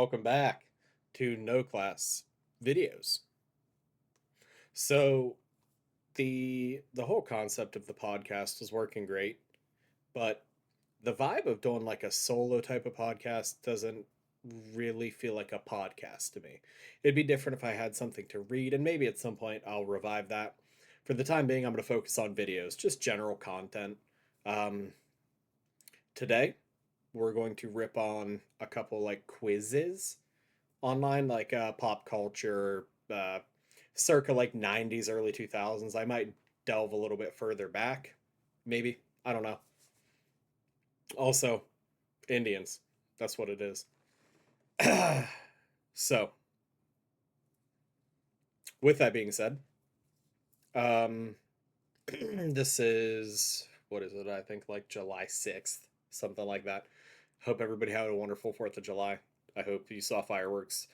welcome back to No Class Videos. So the whole concept of the podcast is working great, but the vibe of doing like a solo type of podcast doesn't really feel like a podcast to me. It'd be different if I had something to read, and maybe at some point I'll revive that. For the time being, I'm going to focus on videos, just general content. Um, Today, we're going to rip on a couple like quizzes online, like pop culture, circa like 90s, early 2000s. I might delve a little bit further back, maybe. I don't know. Also, Indians. That's what it is. So, with that being said, um, this is, what is it? I think like July 6th, something like that. Hope everybody had a wonderful 4th of July. I hope you saw fireworks.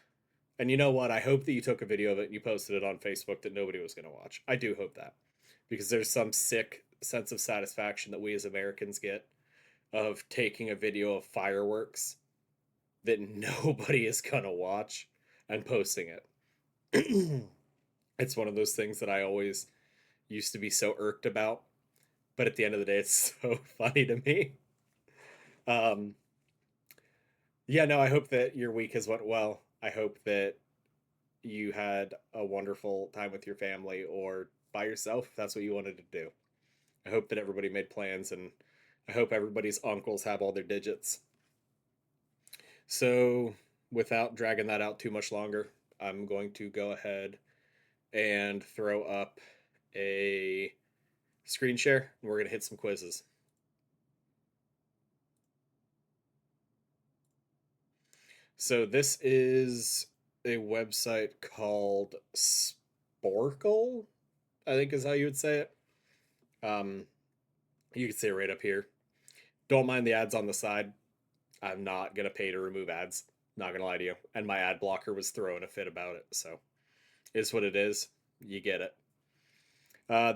And you know what? I hope that you took a video of it and you posted it on Facebook that nobody was going to watch. I do hope that. Because there's some sick sense of satisfaction that we as Americans get of taking a video of fireworks that nobody is going to watch and posting it. It's one of those things that I always used to be so irked about, but at the end of the day, it's so funny to me. Um, yeah, no, I hope that your week has went well. I hope that you had a wonderful time with your family or by yourself if that's what you wanted to do. I hope that everybody made plans, and I hope everybody's uncles have all their digits. So, without dragging that out too much longer, I'm going to go ahead and throw up a screen share. And we're going to hit some quizzes. So, this is a website called Sporkle, I think is how you would say it. Um, you can see it right up here. Don't mind the ads on the side. I'm not gonna pay to remove ads. Not gonna lie to you. And my ad blocker was throwing a fit about it. So is what it is. You get it.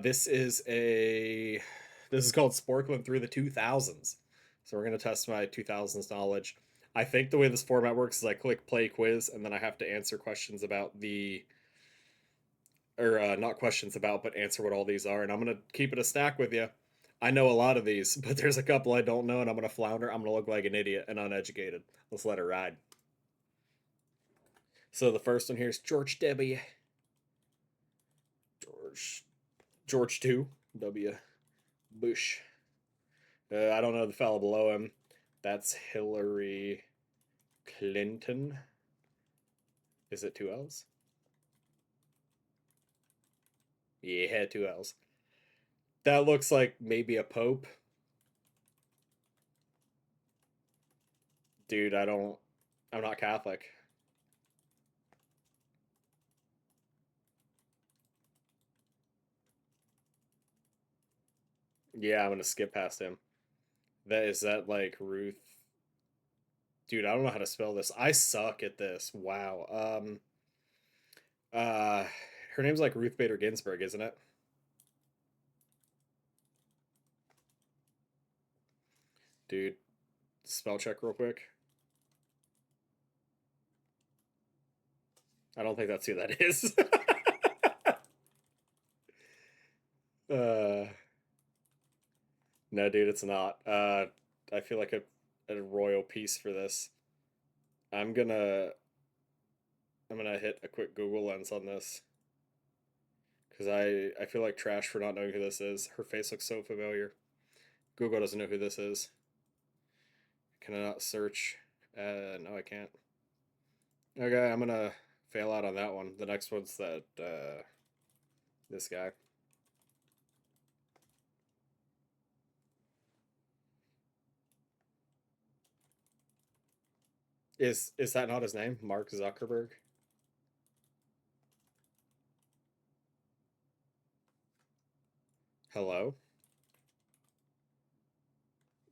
This is a this is called Sporkland through the 2000s. So we're gonna test my 2000s knowledge. I think the way this format works is I click play quiz and then I have to answer questions about the or not questions about, but answer what all these are. And I'm gonna keep it a stack with you. I know a lot of these, but there's a couple I don't know, and I'm gonna flounder. I'm gonna look like an idiot and uneducated. Let's let it ride. So the first one here is George W. George George two W. Bush. I don't know the fellow below him. That's Hillary Clinton. Is it two L's? Yeah, two L's. That looks like maybe a pope. Dude, I don't. I'm not Catholic. Yeah, I'm gonna skip past him. That is that like Ruth. Dude, I don't know how to spell this. I suck at this. Wow. Uh her name's like Ruth Bader Ginsburg, isn't it? Dude, spell check real quick. I don't think that's who that is. uh no, dude, it's not. I feel like a royal piece for this. I'm gonna I'm gonna hit a quick Google lens on this because I feel like trash for not knowing who this is. Her face looks so familiar. Google doesn't know who this is. Can I not search? No, I can't. Okay, I'm gonna fail out on that one. The next one's that this guy. Is that not his name? Mark Zuckerberg? Hello?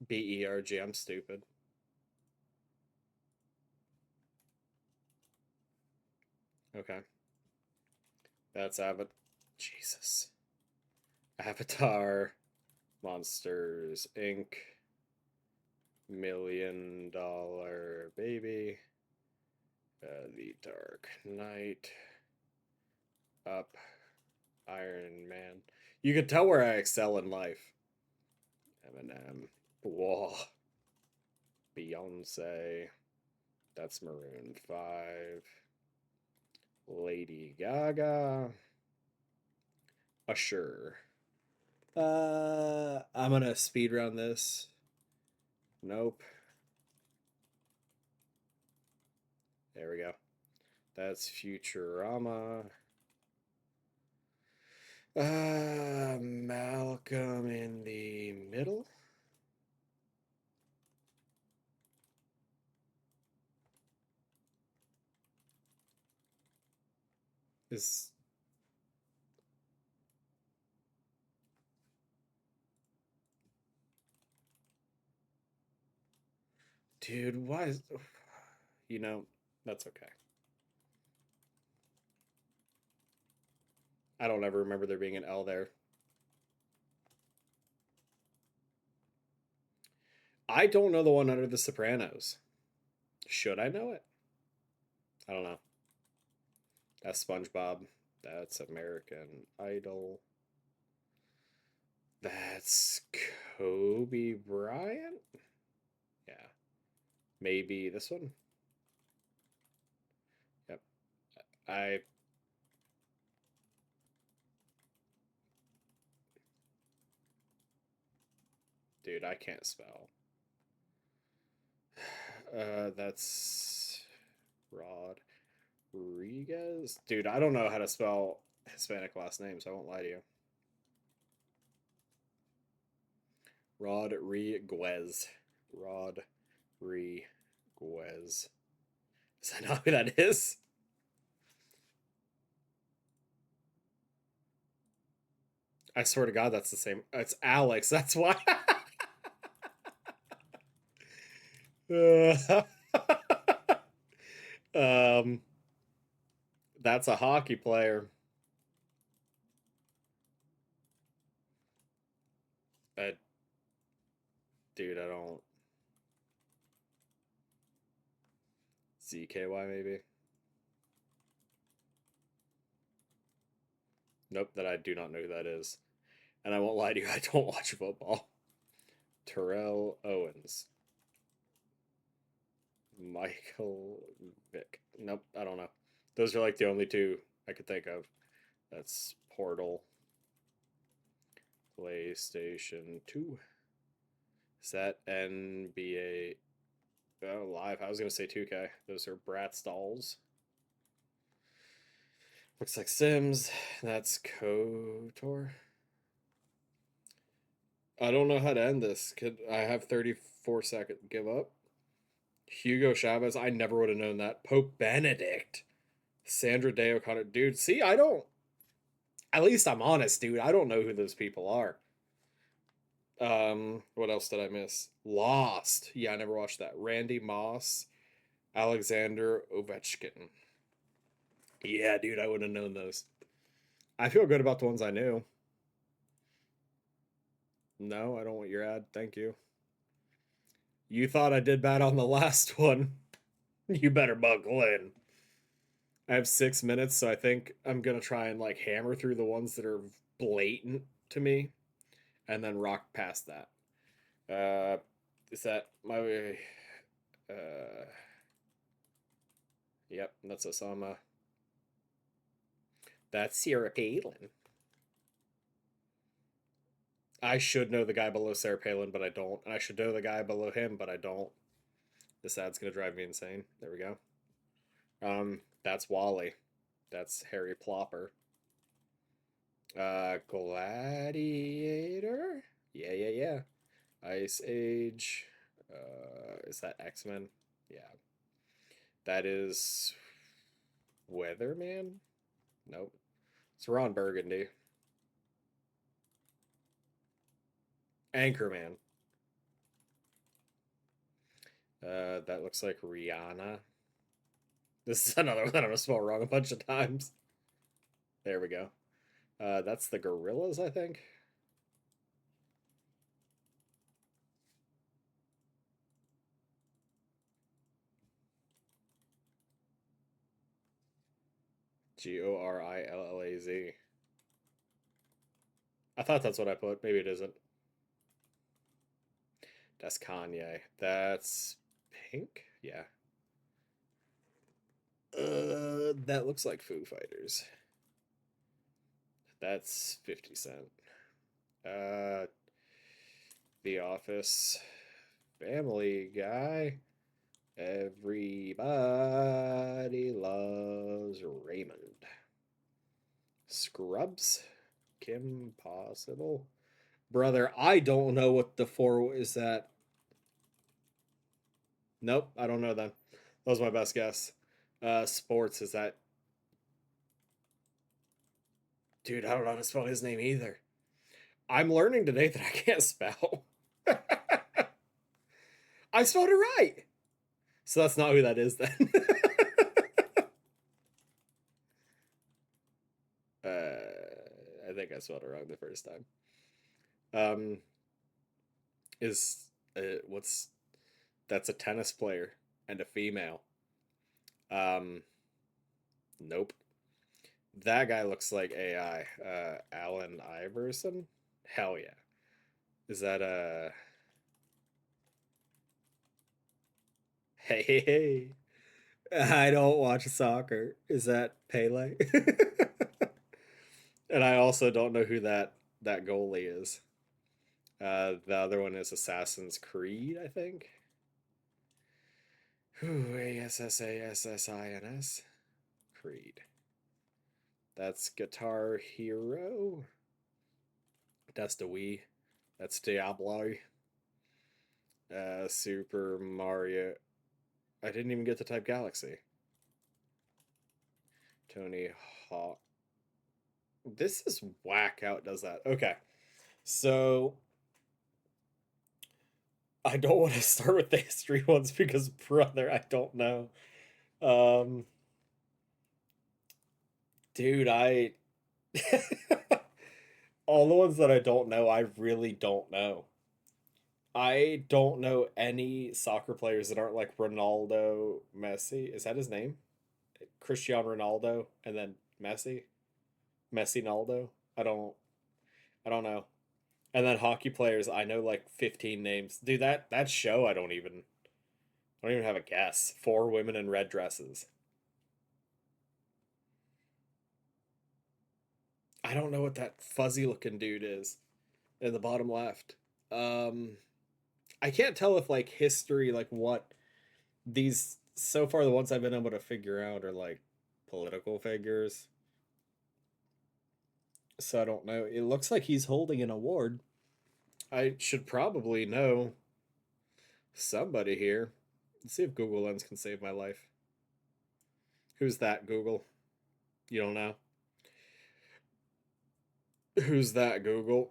BERG, I'm stupid. Okay. That's Avatar. Jesus. Avatar Monsters Inc. $1 million baby. The Dark Knight. Up. Iron Man. You can tell where I excel in life. Eminem. Whoa. Beyonce. That's Maroon 5. Lady Gaga. Usher. I'm gonna speed run this. Nope. There we go. That's Futurama. Malcolm in the Middle. Is dude, why is you know, that's okay. I don't ever remember there being an L there. I don't know the one under The Sopranos. Should I know it? I don't know. That's SpongeBob. That's American Idol. That's Kobe Bryant? Yeah. Maybe this one? Yep. I dude, I can't spell. That's Rodriguez. Dude, I don't know how to spell Hispanic last names. I won't lie to you. Rodriguez. Rodriguez. Is that not who that is? I swear to God, that's the same. It's Alex. That's why. um, that's a hockey player. I, dude, I don't. ZKY maybe. Nope, that I do not know who that is. And I won't lie to you, I don't watch football. Terrell Owens. Michael Vick. Nope, I don't know. Those are like the only two I could think of. That's Portal. PlayStation 2. Is that NBA Live? I was going to say 2K. Those are Bratz dolls. Looks like Sims. That's KOTOR. I don't know how to end this. Could I have 34 seconds? Give up? Hugo Chavez. I never would have known that. Pope Benedict. Sandra Day O'Connor. Dude, see, I don't. At least I'm honest, dude. I don't know who those people are. What else did I miss? Lost. Yeah, I never watched that. Randy Moss. Alexander Ovechkin. Yeah, dude, I wouldn't have known those. I feel good about the ones I knew. No, I don't want your ad. Thank you. You thought I did bad on the last one. You better buckle in. I have 6 minutes, so I think I'm gonna try and like hammer through the ones that are blatant to me, and then rock past that. Uh, is that my way? Yep, that's Osama. That's Sarah Palin. I should know the guy below Sarah Palin, but I don't. And I should know the guy below him, but I don't. This ad's gonna drive me insane. There we go. That's Wally. That's Harry Plopper. Gladiator? Yeah, yeah, yeah. Ice Age. Is that X-Men? Yeah. That is Weatherman? Nope. It's Ron Burgundy. Anchorman. That looks like Rihanna. This is another one I'm gonna spell wrong a bunch of times. There we go. That's the Gorillas, I think. G-O-R-I-L-L-A-Z. I thought that's what I put. Maybe it isn't. That's Kanye. That's Pink? Yeah. That looks like Foo Fighters. That's 50 Cent. Uh, The Office. Family Guy. Everybody loves Raymond. Scrubs. Kim Possible. Brother, I don't know what the four is that. Nope, I don't know them. That was my best guess. Sports is that. Dude, I don't know how to spell his name either. I'm learning today that I can't spell. I spelled it right. So that's not who that is then. I think I spelled it wrong the first time. Um, is what's that's a tennis player and a female. Um, nope. That guy looks like AI. Allen Iverson. Hell yeah. Is that Hey hey hey? I don't watch soccer. Is that Pele? And I also don't know who that goalie is. The other one is Assassin's Creed, I think. ASSASSINS. Creed. That's Guitar Hero. That's the Wii. That's Diablo. Super Mario. I didn't even get to type Galaxy. Tony Hawk. This is whack how it does that. Okay. So I don't want to start with the history ones because brother, I don't know. Um dude, I all the ones that I don't know, I really don't know. I don't know any soccer players that aren't like Ronaldo, Messi. Is that his name? Cristiano Ronaldo and then Messi? Messi Naldo? I don't know. And then hockey players, I know like 15 names. Dude, that show I don't even have a guess. Four women in red dresses. I don't know what that fuzzy looking dude is in the bottom left. Um I can't tell if like history like what these so far the ones I've been able to figure out are like political figures. So I don't know. It looks like he's holding an award. I should probably know somebody here. Let's see if Google Lens can save my life. Who's that, Google? You don't know? Who's that, Google?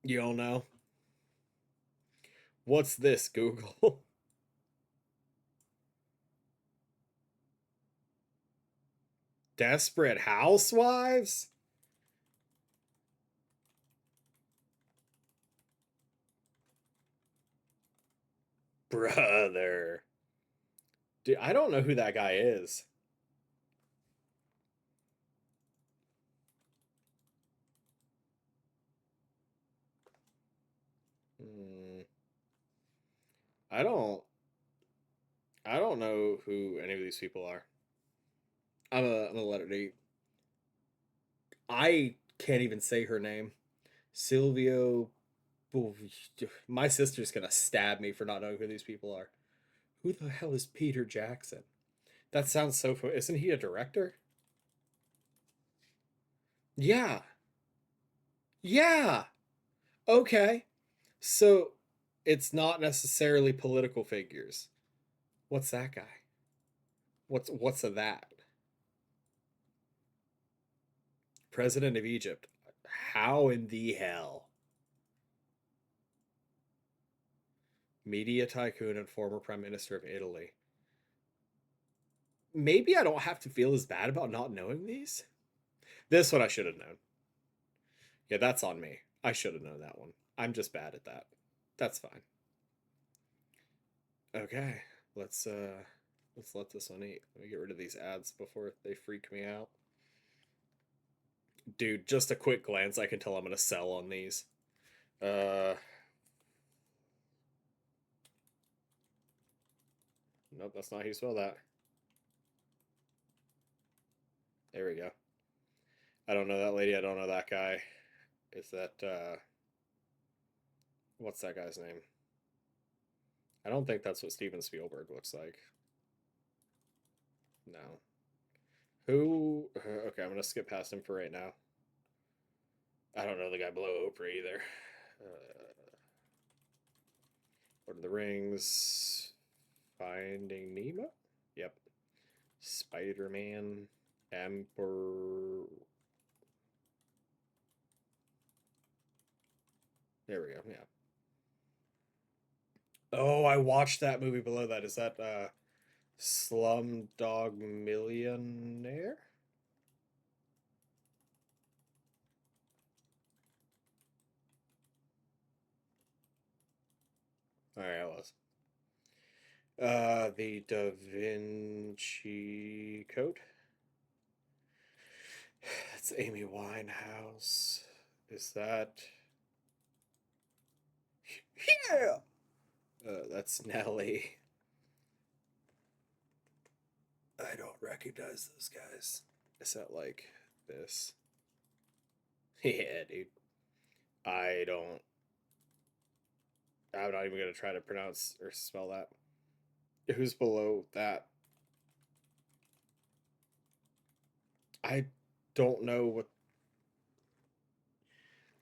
You don't know? What's this, Google? Desperate Housewives? Brother. Dude, I don't know who that guy is. Hmm. I don't I don't know who any of these people are. I'm gonna let it eat. I can't even say her name. Silvio. My sister's gonna stab me for not knowing who these people are. Who the hell is Peter Jackson? That sounds so. Isn't he a director? Yeah. Yeah. Okay. So it's not necessarily political figures. What's that guy? What's a that? President of Egypt. How in the hell? Media tycoon and former prime minister of Italy. Maybe I don't have to feel as bad about not knowing these. This one I should have known. Yeah, that's on me. I should have known that one. I'm just bad at that. That's fine. Okay, let's Let's let this one eat. Let me get rid of these ads before they freak me out. Dude, just a quick glance, I can tell I'm going to sell on these. Nope, that's not how you spell that. There we go. I don't know that lady. I don't know that guy. Is that, what's that guy's name? I don't think that's what Steven Spielberg looks like. No. Who? Okay, I'm going to skip past him for right now. I don't know the guy below Oprah either. Lord of the Rings. Finding Nemo? Yep. Spider-Man. Emperor. There we go, yeah. Oh, I watched that movie below that. Is that Slumdog Millionaire? Alright, I was. The Da Vinci Code. That's Amy Winehouse. Is that... Yeah! That's Nelly. I don't recognize those guys. Is that like this? Yeah, dude. I don't... I'm not even going to try to pronounce or spell that. Who's below that? I don't know what...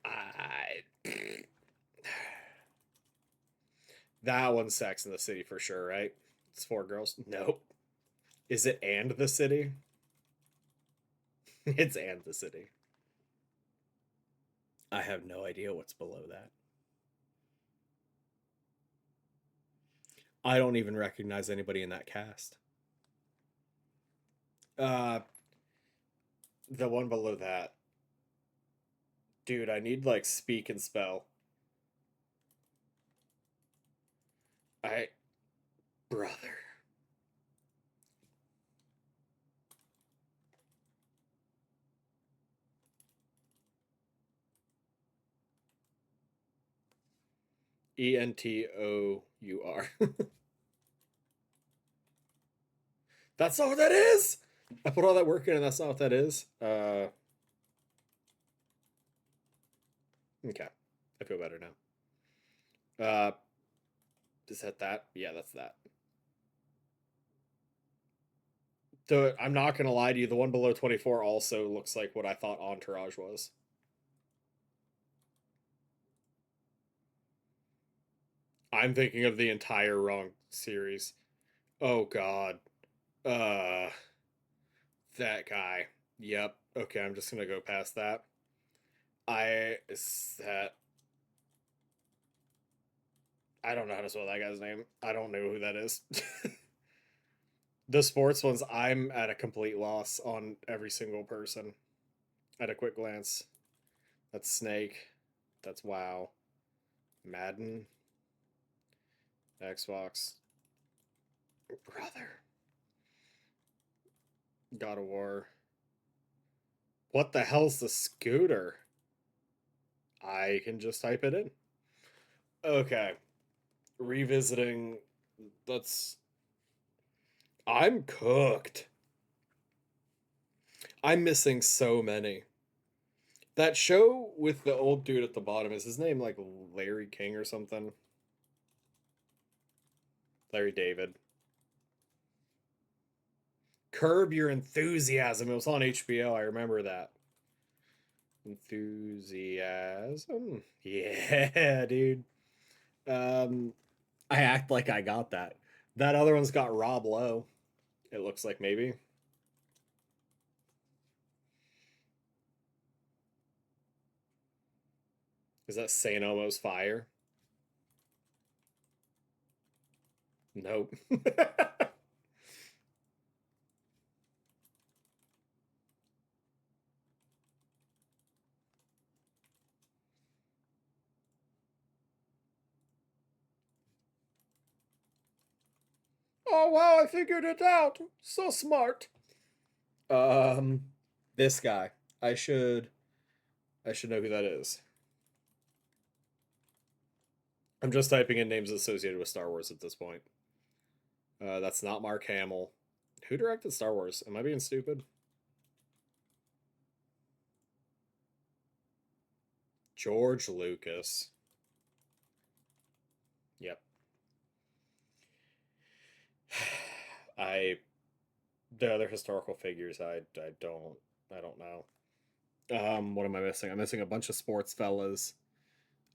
I... That one's Sex in the City for sure, right? It's 4 girls. Nope. Is it And the City? It's And the City. I have no idea what's below that. I don't even recognize anybody in that cast. The one below that. Dude, I need like speak and spell. Brother. Entour. That's not what that is! I put all that work in and that's not what that is. Okay. I feel better now. Is that? Yeah, that's that. I'm not gonna lie to you, the one below 24 also looks like what I thought Entourage was. I'm thinking of the entire wrong series. Oh god. Uh that guy. Yep. Okay, I'm just gonna go past that. Is that I don't know how to spell that guy's name. I don't know who that is. The sports ones, I'm at a complete loss on every single person. At a quick glance. That's Snake. That's WoW. Madden. Xbox. Brother. God of War. What the hell's the scooter? I can just type it in. Okay. Revisiting. That's. I'm cooked. I'm missing so many. That show with the old dude at the bottom, is his name like Larry King or something? Larry David. Curb Your Enthusiasm. It was on HBO. I remember that. Enthusiasm. Yeah, dude. I act like I got that. That other one's got Rob Lowe. It looks like maybe. Is that St. Elmo's Fire? Nope. Oh wow, I figured it out. So smart. Um, this guy. I should I should know who that is. I'm just typing in names associated with Star Wars at this point. That's not Mark Hamill. Who directed Star Wars? Am I being stupid? George Lucas. Yep. I the other historical figures I don't know. What am I missing? I'm missing a bunch of sports fellas.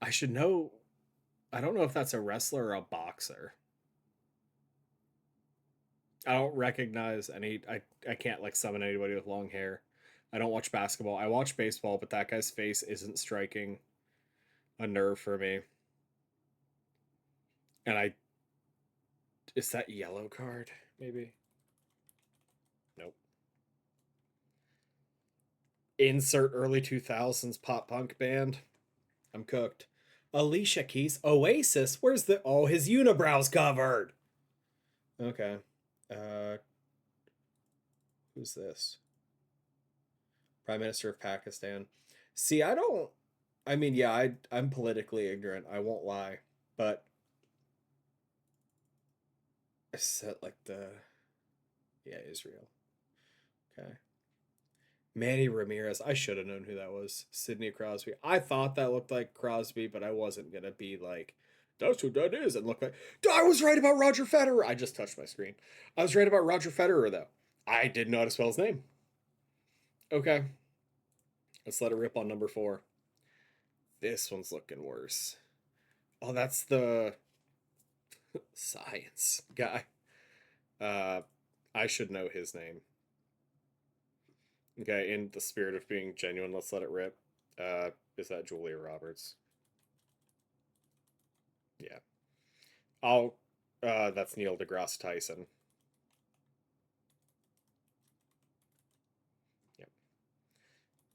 I should know. I don't know if that's a wrestler or a boxer. I don't recognize any. I can't like summon anybody with long hair. I don't watch basketball. I watch baseball, but that guy's face isn't striking a nerve for me. And I is that yellow card maybe? Nope. Insert early 2000s pop punk band. I'm cooked. Alicia Keys, Oasis. Where's the his unibrows covered? Okay. Uh, who's this? Prime Minister of Pakistan. See, I don't. I mean, yeah, I'm politically ignorant. I won't lie, but I said like the yeah Israel. Okay. Manny Ramirez. I should have known who that was. Sidney Crosby. I thought that looked like Crosby, but I wasn't gonna be like, that's who that is. And look like I was right about Roger Federer. I just touched my screen. I was right about Roger Federer though. I didn't know how to spell his name. Okay. Let's let it rip on number 4. This one's looking worse. Oh, that's the science guy. Uh, I should know his name. Okay, in the spirit of being genuine, let's let it rip. Is that Julia Roberts? Yeah. I'll. That's Neil deGrasse Tyson. Yep.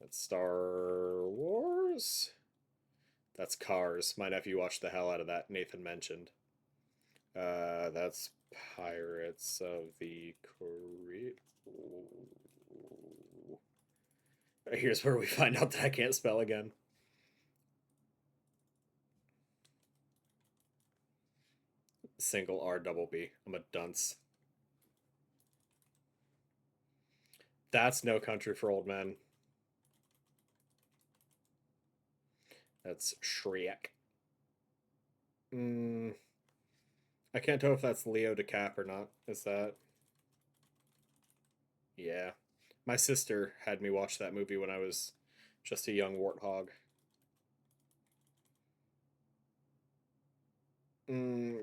That's Star Wars. That's Cars. My nephew watched the hell out of that. Nathan mentioned. That's Pirates of the Caribbean. Here's where we find out that I can't spell again. Single R double B. I'm a dunce. That's No Country for Old Men. That's Shrek. Mm, I can't tell if that's Leo DeCap or not. Is that? Yeah. My sister had me watch that movie when I was just a young warthog.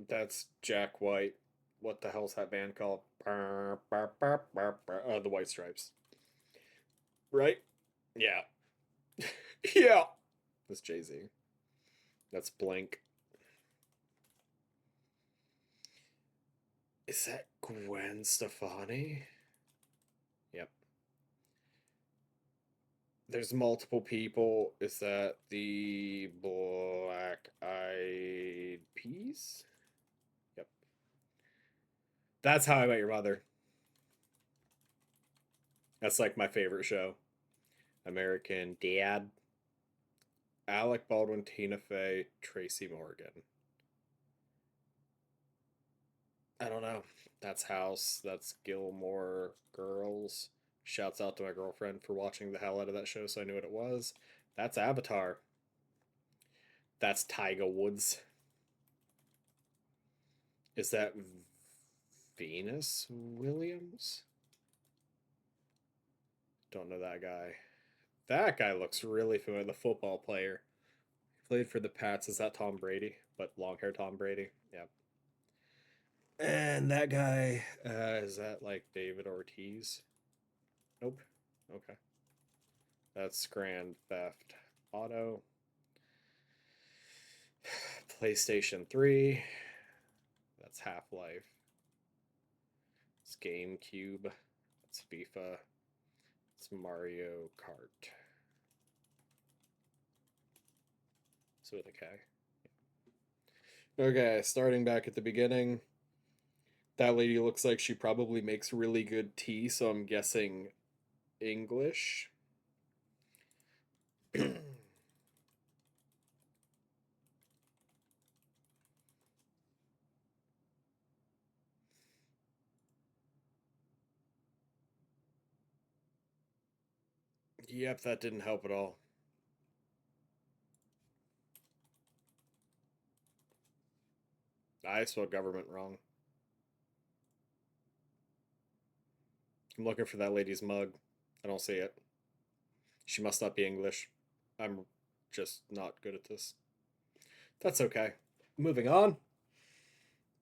That's Jack White. What the hell's that band called? The White Stripes. Right? Yeah. Yeah. That's Jay Z. That's Blink. Is that Gwen Stefani? Yep. There's multiple people. Is that the Black Eyed Peas? Yep. That's How I Met Your Mother. That's like my favorite show. American Dad. Alec Baldwin, Tina Fey, Tracy Morgan. I don't know. That's House. That's Gilmore Girls. Shouts out to my girlfriend for watching the hell out of that show, so I knew what it was. That's Avatar. That's Tiger Woods. Is that Venus Williams? Don't know that guy. That guy looks really familiar. The football player. He played for the Pats. Is that Tom Brady? But long hair Tom Brady. Yep. And that guy, is that like David Ortiz? Nope. Okay. That's Grand Theft Auto. PlayStation 3. That's Half Life. It's GameCube. That's FIFA. It's Mario Kart. So with a K. Okay, starting back at the beginning. That lady looks like she probably makes really good tea, so I'm guessing English. Yep, that didn't help at all. I spelled government wrong. I'm looking for that lady's mug. I don't see it. She must not be English. I'm just not good at this. That's okay. Moving on.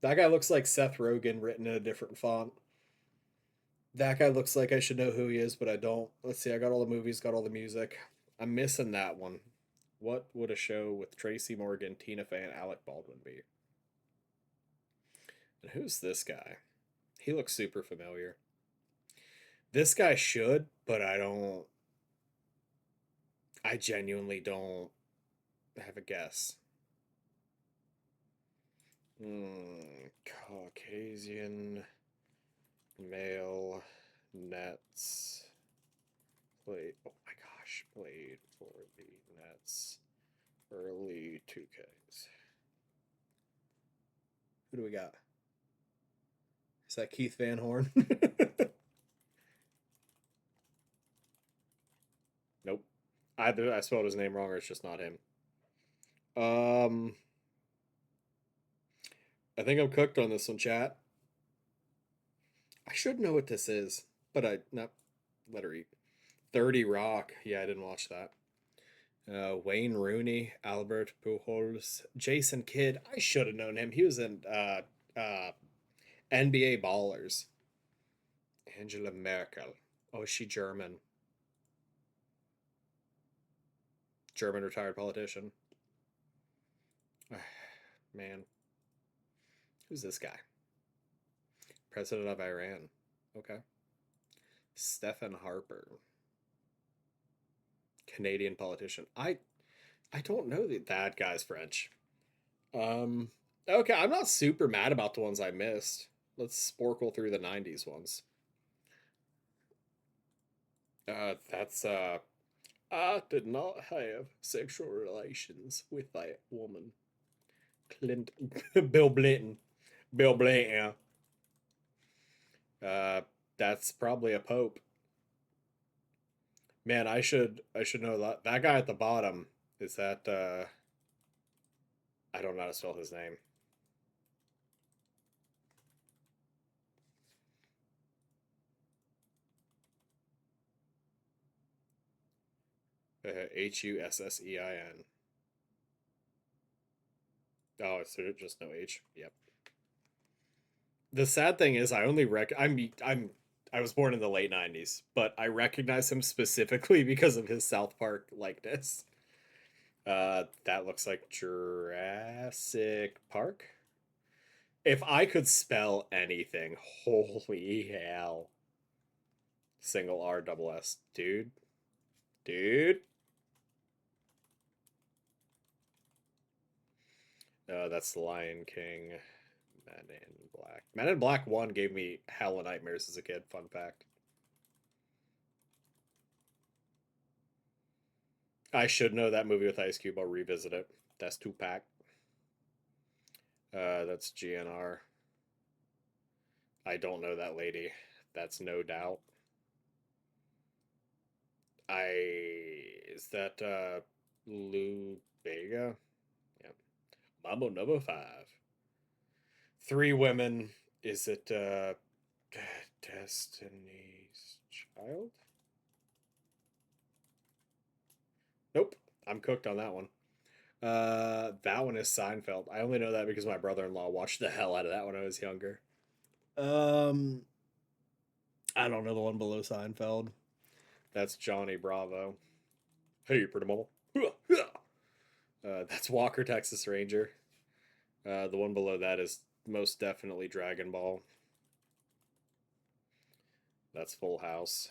That guy looks like Seth Rogen written in a different font. That guy looks like I should know who he is, but I don't. Let's see, I got all the movies, got all the music. I'm missing that one. What would a show with Tracy Morgan, Tina Fey, and Alec Baldwin be? And who's this guy? He looks super familiar. This guy should, but I don't. I genuinely don't have a guess. Caucasian male Nets played. Oh my gosh, played for the Nets early 2Ks. Who do we got? Is that Keith Van Horn? Nope. Either I spelled his name wrong or it's just not him. Um, I think I'm cooked on this one, chat. I should know what this is, but I not let her eat. 30 Rock. Yeah, I didn't watch that. Wayne Rooney, Albert Pujols, Jason Kidd. I should have known him. He was in NBA Ballers. Angela Merkel. Oh, is she German? German retired politician. Man, who's this guy? President of Iran. Okay. Stephen Harper. Canadian politician. I don't know that guy's French. Um okay, I'm not super mad about the ones I missed. Let's sporkle through the 90s ones. That's I did not have sexual relations with that woman. Clint Bill Blinton. Bill Blinton. Uh that's probably a pope. Man, I should know that. That guy at the bottom is that I don't know how to spell his name. Hussein. Oh, it's just no H. Yep. The sad thing is, I only I was born in the late '90s, but I recognize him specifically because of his South Park likeness. That looks like Jurassic Park. If I could spell anything, holy hell! Single R double S, dude, dude. That's the Lion King. Men in Black. Men in Black 1 gave me hella nightmares as a kid. Fun fact. I should know that movie with Ice Cube. I'll revisit it. That's Tupac. That's GNR. I don't know that lady. That's no doubt. Is that Lou Bega? Yep. Mambo number 5. Three women. Is it Destiny's Child? Nope. I'm cooked on that one. That one is Seinfeld. I only know that because my brother-in-law watched the hell out of that when I was younger. Um, I don't know the one below Seinfeld. That's Johnny Bravo. Hey, pretty mama. That's Walker, Texas Ranger. The one below that is most definitely Dragon Ball. That's Full House.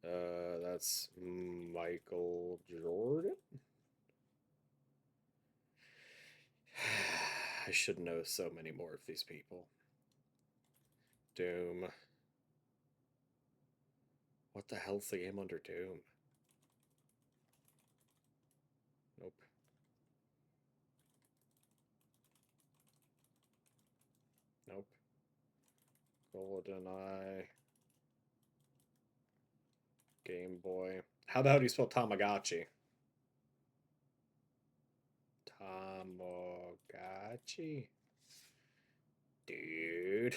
That's Michael Jordan. I should know so many more of these people. Doom. What the hell's the game under Doom? Nope. Nope. GoldenEye. Game Boy. How the hell do you spell Tamagotchi? Tamagotchi? Dude.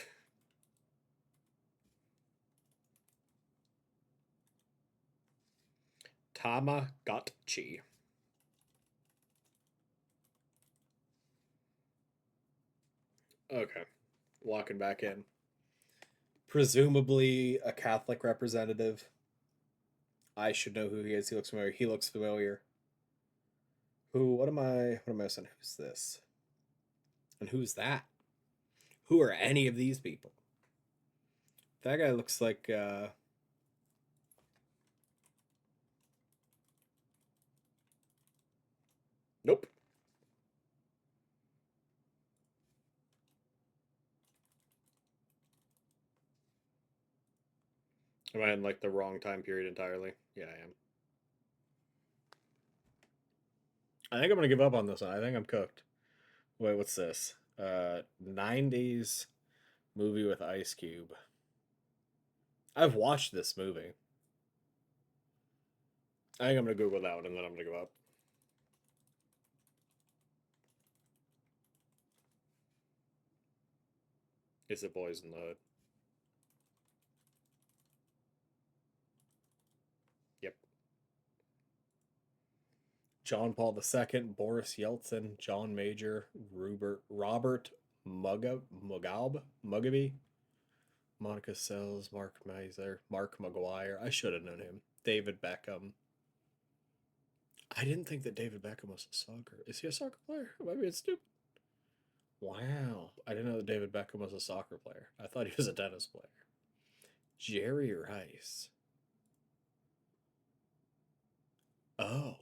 Tamagotchi. Okay. Walking back in. Presumably a Catholic representative. I should know who he is. He looks familiar. He looks familiar. Who? What am I missing? Who's this? And who's that? Who are any of these people? That guy looks like. Nope. Am I in like the wrong time period entirely? Yeah, I am. I think I'm gonna give up on this one. I think I'm cooked. Wait, what's this? 90s movie with Ice Cube. I've watched this movie. I think I'm gonna Google that one and then I'm gonna give up. Is it Boys in the Hood? Yep. John Paul II, Boris Yeltsin, John Major, Robert Mugabe, Monica Sells, Mark Meiser, Mark McGuire. I should have known him. David Beckham. I didn't think that David Beckham was a soccer. Is he a soccer player? Am I being stupid? Wow. I didn't know that David Beckham was a soccer player. I thought he was a tennis player. Jerry Rice. Oh.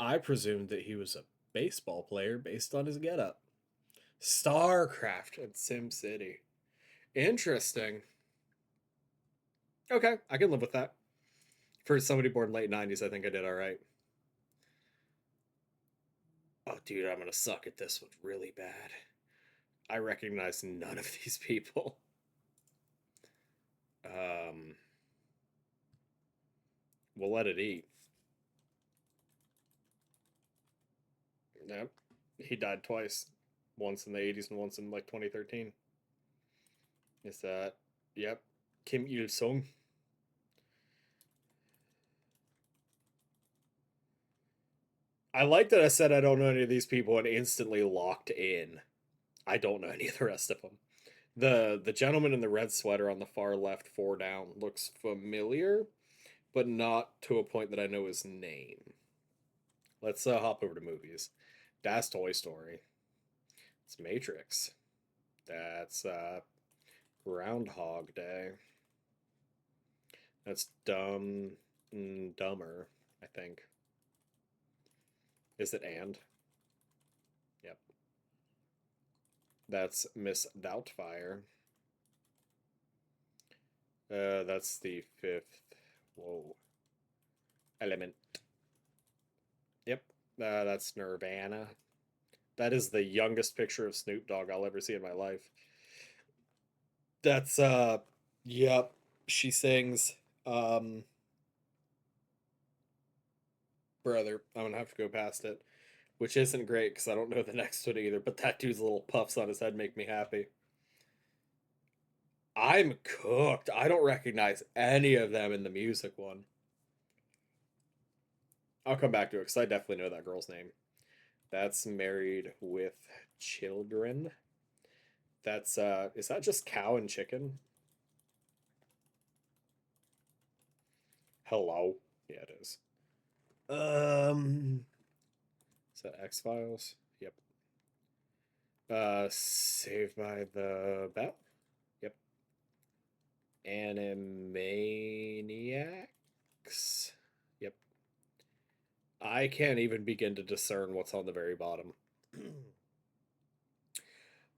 I presumed that he was a baseball player based on his getup. StarCraft and SimCity. Interesting. Okay, I can live with that. For somebody born late 90s, I think I did all right. Oh, dude, I'm going to suck at this one really bad. I recognize none of these people. Um, we'll let it eat. Yep. He died twice. Once in the 80s and once in like 2013. Is that, yep, Kim Il Sung? I like that I said I don't know any of these people and instantly locked in. I don't know any of the rest of them. The gentleman in the red sweater on the far left, four down, looks familiar, but not to a point that I know his name. Let's hop over to movies. That's Toy Story. It's Matrix. That's Groundhog Day. That's Dumb and Dumber, I think. Is it and? Yep. That's Miss Doubtfire. That's the fifth. Whoa. Element. Yep. That's Nirvana. That is the youngest picture of Snoop Dogg I'll ever see in my life. That's yep. She sings brother. I'm gonna have to go past it. Which isn't great because I don't know the next one either, but that dude's little puffs on his head make me happy. I'm cooked. I don't recognize any of them in the music one. I'll come back to it because I definitely know that girl's name. That's Married with Children. That's is that just cow and chicken? Hello. Yeah, it is. Is that X-Files? Yep. Saved by the Bell? Yep. Animaniacs? Yep. I can't even begin to discern what's on the very bottom.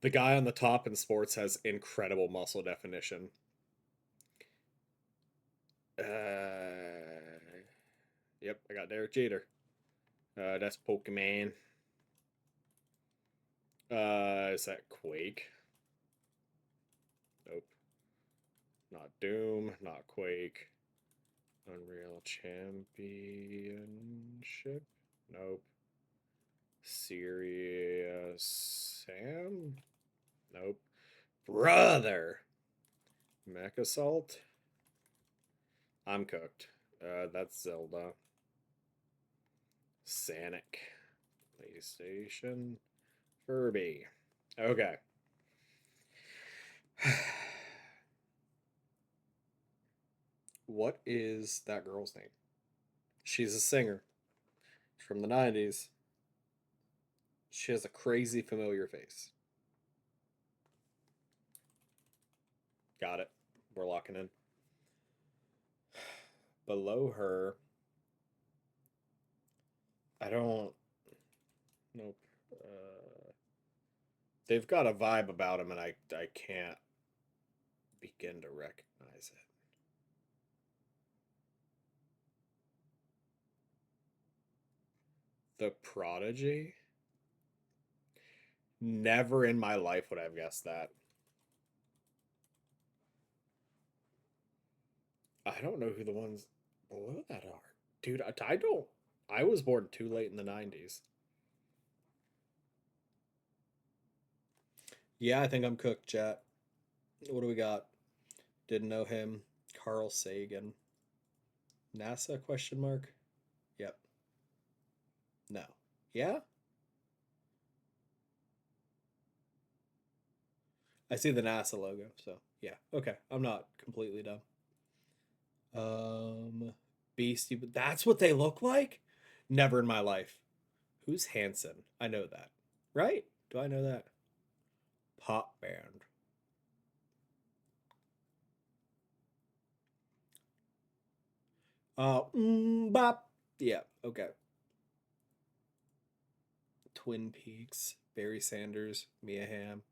The guy on the top in sports has incredible muscle definition. Yep, I got Derek Jeter. That's Pokemon. Is that Quake? Nope. Not Doom, not Quake. Unreal Championship? Nope. Serious Sam? Nope. Brother! Mech Assault? I'm cooked. That's Zelda. Sonic. PlayStation. Furby. Okay. What is that girl's name? She's a singer from the 90s. She has a crazy familiar face. Got it. We're locking in. Below her, I don't. Nope. They've got a vibe about them, and I can't begin to recognize it. The Prodigy? Never in my life would I have guessed that. I don't know who the ones below that are. Dude, I don't. I was born too late in the 90s. Yeah, I think I'm cooked, chat. What do we got? Didn't know him. Carl Sagan. NASA question mark? Yep. No. Yeah? I see the NASA logo, so yeah. Okay. I'm not completely dumb. Beastie, but that's what they look like? Never in my life. Who's Hanson? I know that. Right? Do I know that? Pop band. Bop. Yeah, okay. Twin Peaks, Barry Sanders, Mia Hamm,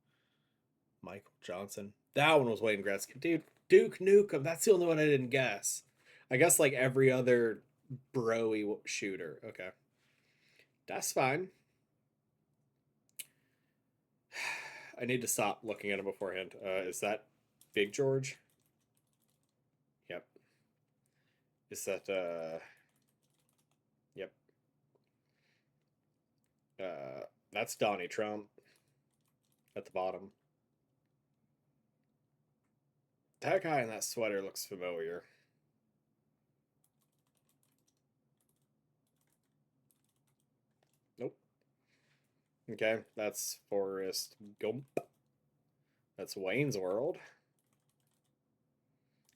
Michael Johnson. That one was Wayne Gretzky. Dude, Duke Nukem. That's the only one I didn't guess. I guess like every other broy shooter. Okay. That's fine. I need to stop looking at him beforehand. Is that Big George? Yep. Is that yep. That's Donnie Trump at the bottom. That guy in that sweater looks familiar. Nope. Okay, that's Forrest Gump. That's Wayne's World.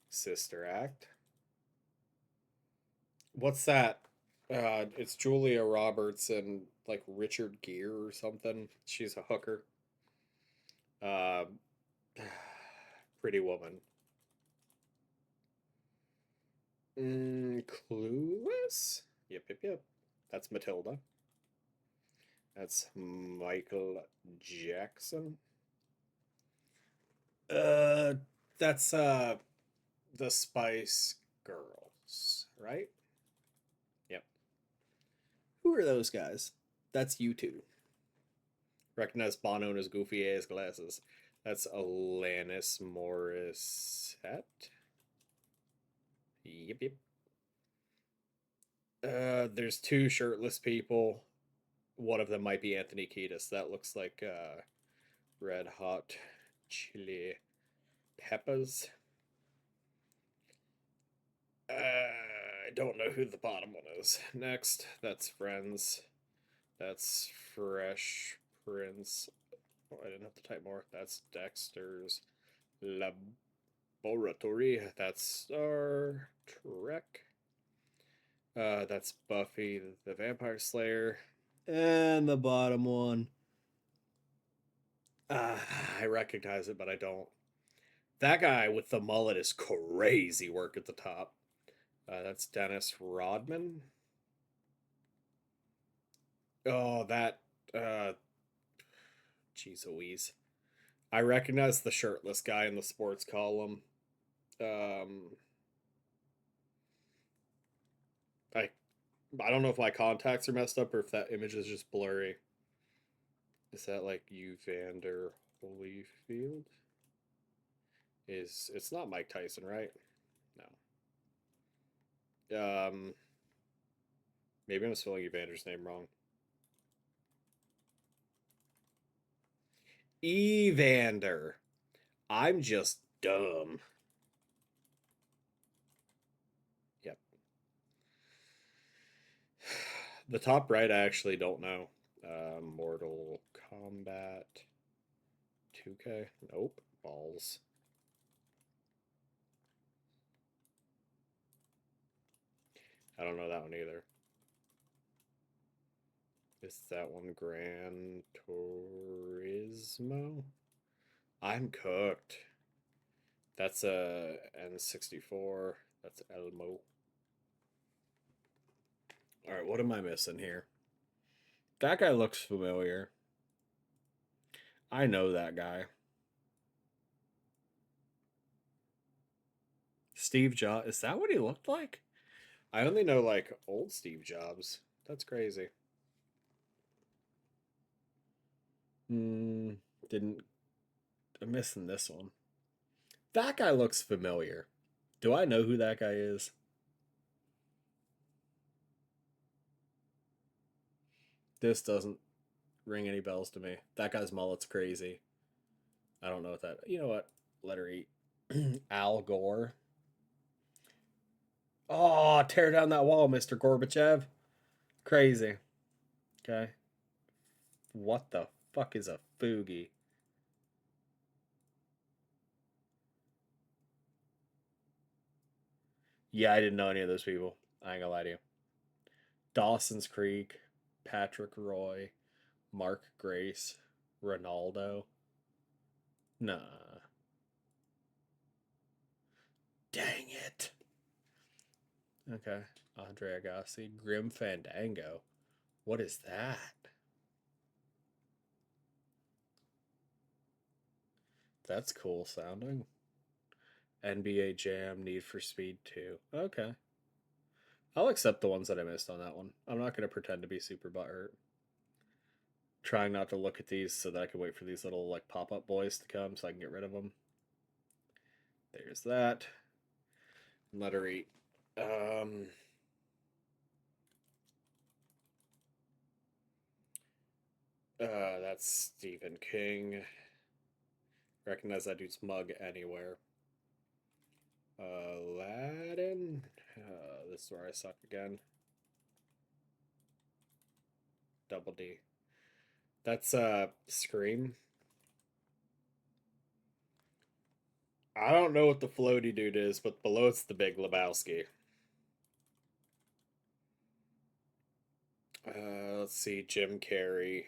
Sister Act. What's that? It's Julia Roberts and like Richard Gere or something. She's a hooker. Uh, Pretty Woman. Clueless? Yep, yep, yep. That's Matilda. That's Michael Jackson. Uh, that's the Spice Girls, right? Yep. Who are those guys? That's you two. Recognize Bono in his goofy ass glasses. That's Alanis Morissette. Yep, yep. There's two shirtless people. One of them might be Anthony Kiedis. That looks like Red Hot Chili Peppers. I don't know who the bottom one is. Next, that's Friends. That's Fresh Prince. Oh, I didn't have to type more. That's Dexter's Laboratory. That's Star Trek. That's Buffy the Vampire Slayer. And the bottom one. I recognize it, but I don't. That guy with the mullet is crazy work at the top. That's Dennis Rodman. Oh, that. Jeez Louise. I recognize the shirtless guy in the sports column. Um, I I don't know if my contacts are messed up or if that image is just blurry. Is that like Evander Holyfield? It's not Mike Tyson, right? No. Maybe I'm spelling Evander's name wrong. Evander. I'm just dumb. Yep. The top right, I actually don't know. Mortal Kombat 2K. Nope. Balls. I don't know that one either. Is that one Gran Turismo? I'm cooked. That's a N64. That's Elmo. All right, what am I missing here? That guy looks familiar. I know that guy. Steve Jobs. Is that what he looked like? I only know like old Steve Jobs. That's crazy. Hmm. Didn't. I'm missing this one. That guy looks familiar. Do I know who that guy is? This doesn't ring any bells to me. That guy's mullet's crazy. I don't know what that. You know what? Letter E. Al Gore. Oh, tear down that wall, Mr. Gorbachev. Crazy. Okay. What the fuck is a Fugi? Yeah, I didn't know any of those people. I ain't gonna lie to you. Dawson's Creek, Patrick Roy, Mark Grace, Ronaldo. Nah. Dang it. Okay. Andre Agassi, Grim Fandango. What is that? That's cool sounding. NBA Jam, Need for Speed 2. Okay. I'll accept the ones that I missed on that one. I'm not going to pretend to be super butthurt. Trying not to look at these so that I can wait for these little like pop-up boys to come so I can get rid of them. There's that. Letter 8. Um, that's Stephen King. Recognize that dude's mug anywhere. Aladdin. This is where I suck again. Double D. That's Scream. I don't know what the floaty dude is, but below it's the Big Lebowski. Let's see, Jim Carrey.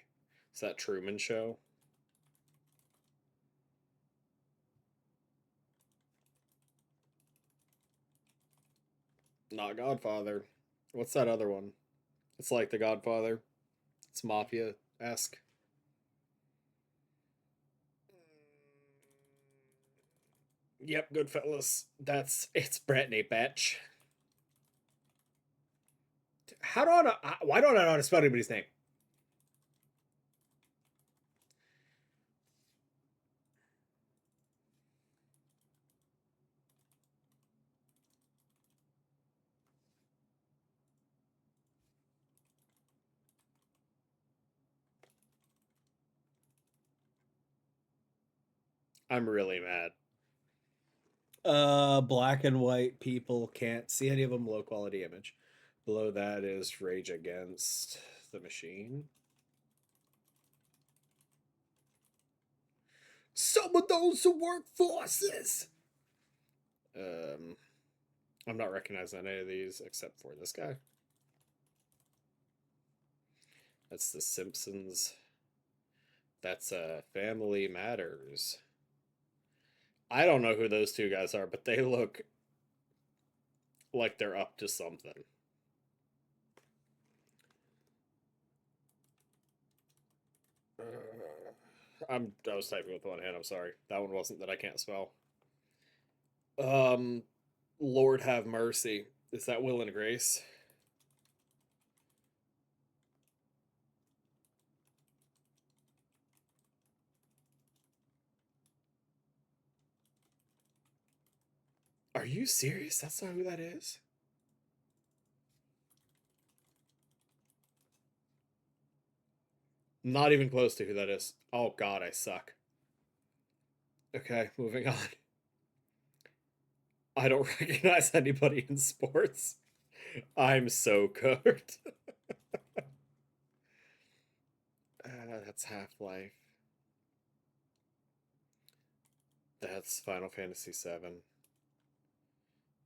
Is that Truman Show? Not Godfather. What's that other one? It's like The Godfather. It's mafia esque. Yep, Goodfellas. It's Brittany, bitch. How do I know? Why don't I know how to spell anybody's name? I'm really mad. Black and white people can't see any of them. Low quality image. Below that is Rage Against the Machine. Some of those who work forces. Um, I'm not recognizing any of these except for this guy. That's The Simpsons. That's Family Matters. I don't know who those two guys are, but they look like they're up to something. I was typing with one hand. I'm sorry. That one wasn't that I can't spell. Lord have mercy. Is that Will and Grace? Are you serious? That's not who that is? Not even close to who that is. Oh god, I suck. Okay, moving on. I don't recognize anybody in sports. I'm so good. That's Half-Life. That's Final Fantasy VII.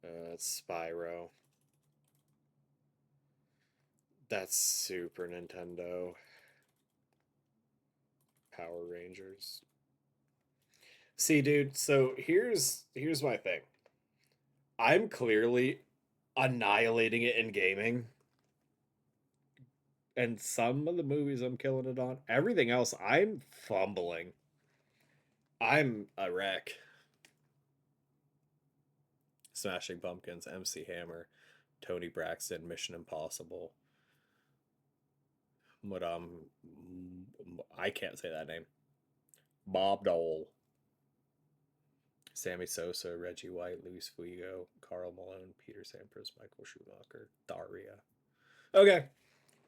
That's Spyro. That's Super Nintendo. Power Rangers. See, dude, so here's my thing. I'm clearly annihilating it in gaming. And some of the movies I'm killing it on. Everything else, I'm fumbling. I'm a wreck. Smashing Pumpkins, MC Hammer, Tony Braxton, Mission Impossible. But I can't say that name. Bob Dole, Sammy Sosa, Reggie White, Luis Figo, Carl Malone, Peter Sampras, Michael Schumacher, Daria. Okay,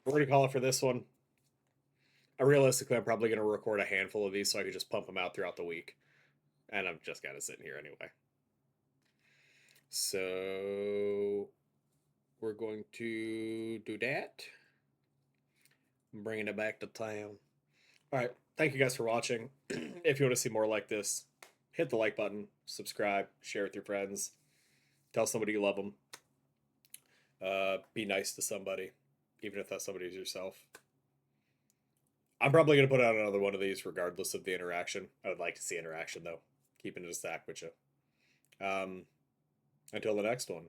we're gonna call it for this one. Realistically, I'm probably gonna record a handful of these so I could just pump them out throughout the week, and I'm just kind of sitting here anyway. So we're going to do that. I'm bringing it back to town. All right. Thank you guys for watching. If you want to see more like this, hit the like button, subscribe, share with your friends, tell somebody you love them. Be nice to somebody, even if that somebody is yourself. I'm probably going to put out another one of these regardless of the interaction. I would like to see interaction, though. Keeping it a stack with you. Until the next one.